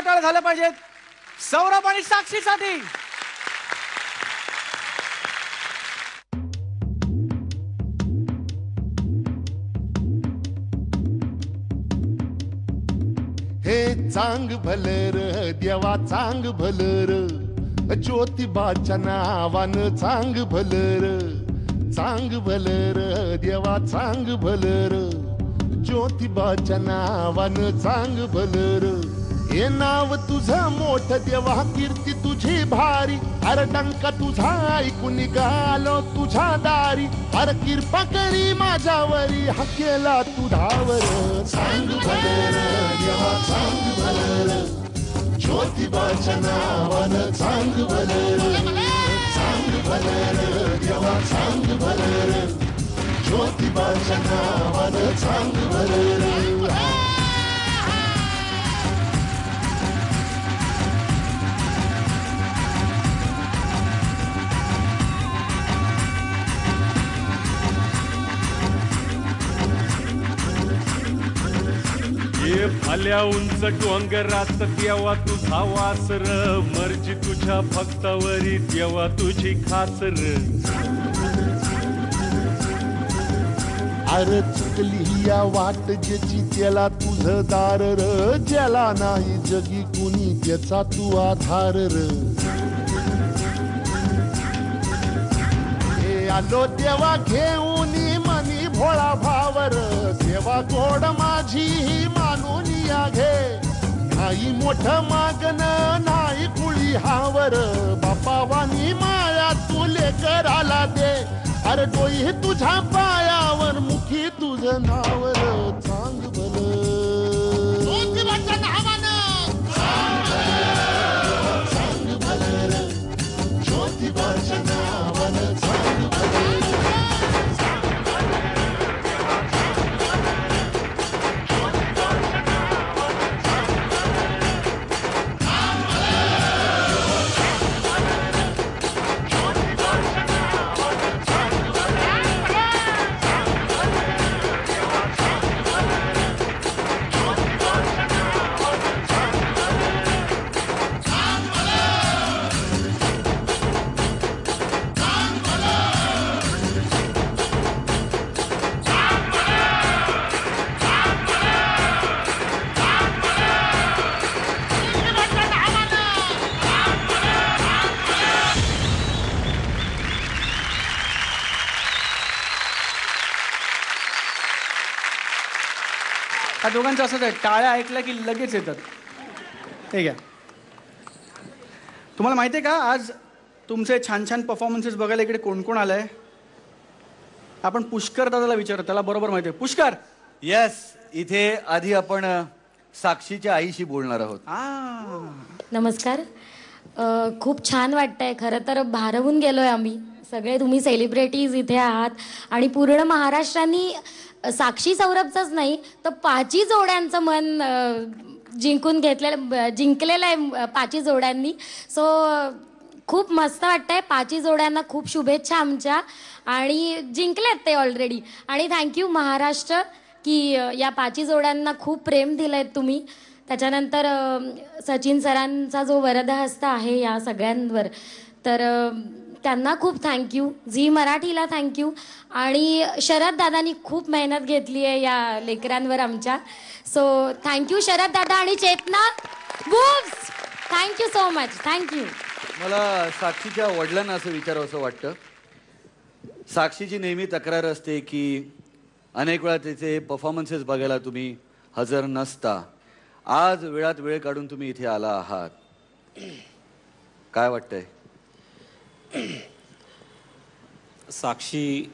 टाळ्या झाल्या पाहिजेत सौरभ आणि साक्षीसाठी. हे चांग भलर देवा चांग भलर, ज्योतिबाच्या नावानं चांग भलर. चांग भलर देवा चांग भलर, ज्योतिबाच्या नावानं चांग भलर. हे नाव तुझं मोठ देवा कीर्ती तुझी भारी, अरे डंका तुझा ऐकून निघालो तुझ्या दारी. अरे कृपा करी माझ्यावरी हा केला तू धावर. चांग भलर देवा चांग भलर, ज्योतिबाच्या नावानं चांग भलर. चांग भलर देवा चांग भलर, ज्योतिबाच्या नावानं चांग भलर. ये भाल्या उंच डोंगरात देवा तुझा वासर, मर्जी तुझ्या भक्तावरी देवा तुझी खासर. अरे चुकली या वाट ज्याची त्याला तुझं दार र, ज्याला नाही जगी कुणी त्याचा तू आधार र. हे आलो देवा घेऊन मनी भोळा भावर, देवा गोड माझी ही मानून या घे. नाही मोठ मागन नाही कुळी हावर, बापावानी माया तू लेकराला दे. अरे डोई तुझ्या पायावर मुखी तुझं नावर. चांग भलं ज्योतिबाच्या नावानं चांग भलं, ज्योतिबाच्या नावानं चांग भलं. या दोघांचं असंच आहे, टाळ्या ऐकल्या की लगेच येतात. ठीक आहे, तुम्हाला माहिती आहे का आज तुमचे छान छान परफॉर्मन्सेस बघायला इकडे कोण कोण आलंय? आपण पुष्कर दादाला विचारू, त्याला बरोबर माहिती आहे. पुष्कर. येस, इथे आधी आपण साक्षीच्या आईशी बोलणार आहोत. नमस्कार. खूप छान वाटतंय. खरं तर भारावून गेलोय आम्ही सगळे, तुम्ही सेलिब्रिटीज इथे आहात आणि पूर्ण महाराष्ट्राने साक्षी सौरभचंच नाही तर पाची जोड्यांचं मन जिंकलेलं आहे पाची जोड्यांनी. सो खूप मस्त वाटतंय. पाची जोड्यांना खूप शुभेच्छा आमच्या, आणि जिंकलेत ते ऑलरेडी. आणि थँक्यू महाराष्ट्र की या पाची जोड्यांना खूप प्रेम दिलंय तुम्ही. त्याच्यानंतर सचिन सरांचा जो वरदहस्त आहे या सगळ्यांवर, तर त्यांना खूप थँक्यू. झी मराठीला थँक्यू. आणि शरद दादांनी खूप मेहनत घेतली आहे या लेकरांवर आमच्या. सो थँक्यू शरद दादा आणि Chetana books. Thank you so much. Thank you. मला साक्षीच्या वडिलांना असं विचारावं वाटतं. साक्षीची नेहमी तक्रार असते की अनेक वेळा त्याचे परफॉर्मन्सेस बघायला तुम्ही हजर नसता. आज वेळात वेळ काढून तुम्ही इथे आला आहात, काय वाटतंय? साक्षी,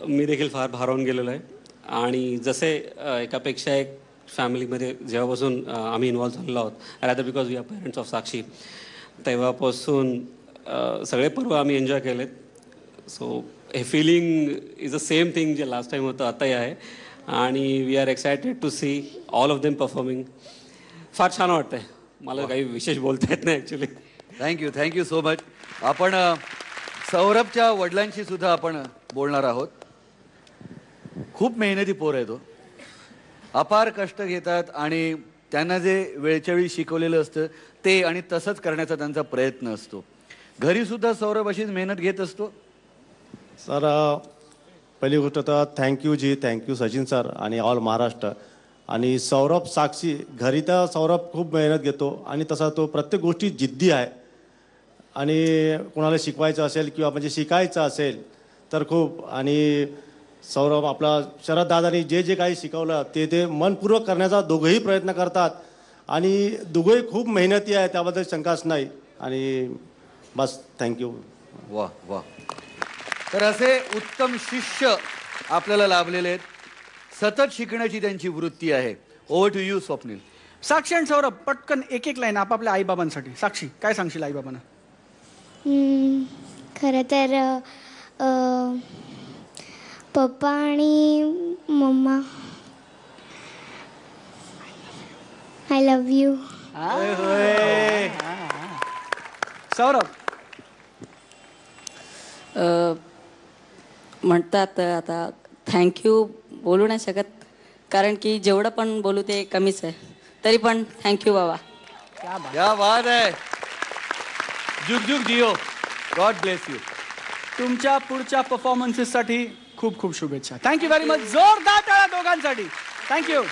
मी देखील फार भारावून गेलेलो आहे. आणि जसे एकापेक्षा एक फॅमिलीमध्ये जेव्हापासून आम्ही इन्व्हॉल्व झालेलो आहोत, rather because we are parents of Sakshi, तेव्हापासून सगळे पर्व आम्ही एन्जॉय केलेत. सो हे feeling is the same thing जे लास्ट टाईम होतं आताही आहे. आणि we are excited to see all of them performing. फार छान वाटतंय. मला काही विशेष बोलता येत नाही ॲक्च्युली. Thank you so much. आपण सौरभच्या वडिलांशी सुद्धा आपण बोलणार आहोत. खूप मेहनती पोर आहे तो. अपार कष्ट घेतात आणि त्यांना जे वेळच्या वेळी शिकवलेलं असतं ते आणि तसंच करण्याचा त्यांचा प्रयत्न असतो. घरी सुद्धा सौरभ अशीच मेहनत घेत असतो. सर पहिली गोष्ट तर थँक्यू सचिन सर आणि ऑल महाराष्ट्र. आणि सौरभ साक्षी घरी तर सौरभ खूप मेहनत घेतो आणि तसा तो प्रत्येक गोष्टी जिद्दी आहे. आणि कोणाला शिकवायचं असेल किंवा म्हणजे शिकायचं असेल तर खूप. आणि सौरभ आपला शरद दादानी जे जे काही शिकवलं ते मनपूर्वक करण्याचा दोघंही प्रयत्न करतात. आणि दोघंही खूप मेहनती आहे, त्याबद्दल शंकाच नाही. आणि बस थँक्यू. वा वा. तर असे उत्तम शिष्य आपल्याला लाभलेले आहेत. सतत शिकण्याची त्यांची वृत्ती आहे. Over to you Swapnil. Sakshi आणि सौरभ पटकन एक लाईन आपापल्या आईबाबांसाठी. साक्षी काय सांगशील आईबाबांना? खरं तर पप्पा आणि मम्मा आय लव्ह यू. सौरभ. म्हणतात आता थँक्यू बोलू नाही शकत, कारण की जेवढं पण बोलू ते कमीच आहे. तरी पण थँक्यू बाबा. क्या बात आहे. जुग जुग जिओ. God bless you. तुमच्या पुढच्या परफॉर्मन्सेससाठी खूप खूप शुभेच्छा. Thank you very much. जोरदार टाळ्या दोघांसाठी. थँक्यू.